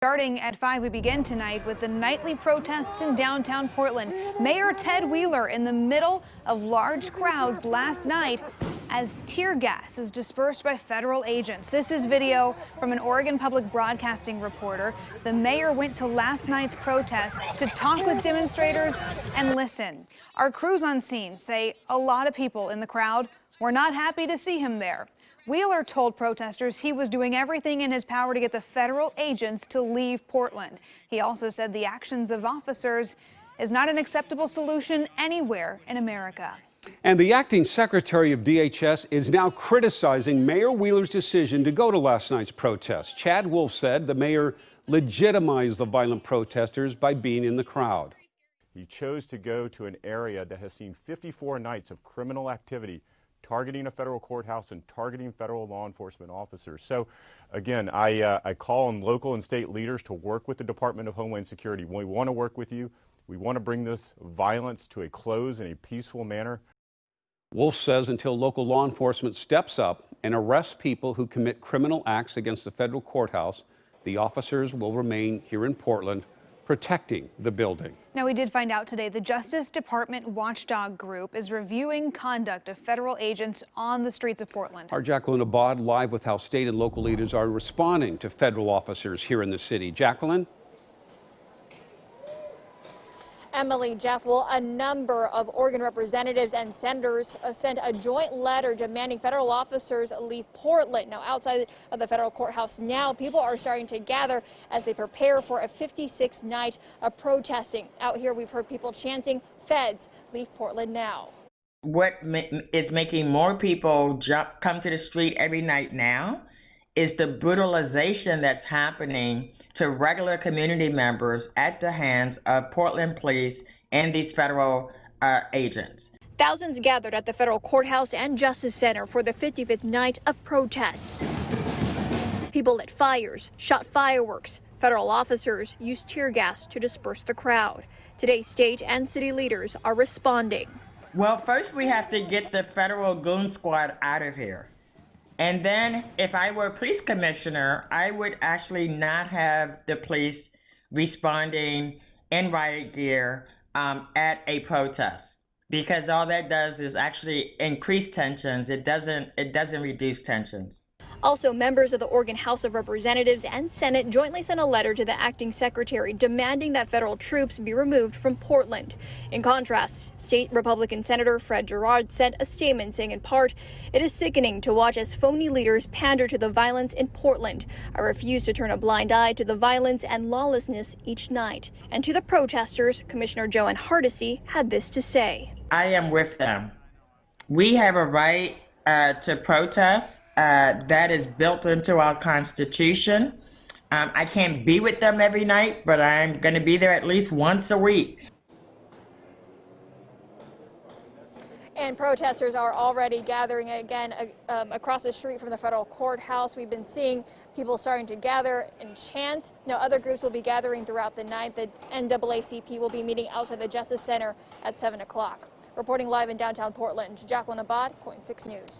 Starting at 5, we begin tonight with the nightly protests in downtown Portland. Mayor Ted Wheeler in the middle of large crowds last night as tear gas is dispersed by federal agents. This is video from an Oregon Public Broadcasting reporter. The mayor went to last night's protests to talk with demonstrators and listen. Our crews on scene say a lot of people in the crowd were not happy to see him there. Wheeler told protesters he was doing everything in his power to get the federal agents to leave Portland. He also said the actions of officers is not an acceptable solution anywhere in America. And the acting secretary of DHS is now criticizing Mayor Wheeler's decision to go to last night's protest. Chad Wolf said the mayor legitimized the violent protesters by being in the crowd. He chose to go to an area that has seen 54 nights of criminal activity targeting a federal courthouse and targeting federal law enforcement officers. So, again, I call on local and state leaders to work with the Department of Homeland Security. We want to work with you. We want to bring this violence to a close in a peaceful manner. Wolf says until local law enforcement steps up and arrests people who commit criminal acts against the federal courthouse, the officers will remain here in Portland protecting the building. Now, we did find out today the Justice Department watchdog group is reviewing conduct of federal agents on the streets of Portland. Our Jacqueline Abad live with how state and local leaders are responding to federal officers here in the city. Jacqueline? Emily, Jeff, well, a number of Oregon representatives and senators sent a joint letter demanding federal officers leave Portland. Now, outside of the federal courthouse now, people are starting to gather as they prepare for a 56th night of protesting. Out here, we've heard people chanting, "Feds, leave Portland now." What is making more people come to the street every night now is the brutalization that's happening to regular community members at the hands of Portland police and these federal agents. Thousands gathered at the federal courthouse and Justice Center for the 55th night of protests. People lit fires, shot fireworks. Federal officers used tear gas to disperse the crowd. Today, state and city leaders are responding. Well, first we have to get the federal goon squad out of here. And then if I were a police commissioner, I would actually not have the police responding in riot gear at a protest, because all that does is actually increase tensions. It doesn't reduce tensions. Also, members of the Oregon House of Representatives and Senate jointly sent a letter to the acting secretary demanding that federal troops be removed from Portland. In contrast, state Republican Senator Fred Gerard sent a statement saying, in part, "It is sickening to watch as phony leaders pander to the violence in Portland. I refuse to turn a blind eye to the violence and lawlessness each night." And to the protesters, Commissioner Joanne Hardesty had this to say. I am with them. We have a right to protest. That is built into our Constitution. I can't be with them every night, but I'm going to be there at least once a week. And protesters are already gathering again across the street from the federal courthouse. We've been seeing people starting to gather and chant. Now, other groups will be gathering throughout the night. The NAACP will be meeting outside the Justice Center at 7 o'clock. Reporting live in downtown Portland, Jacqueline Abad, KOIN 6 News.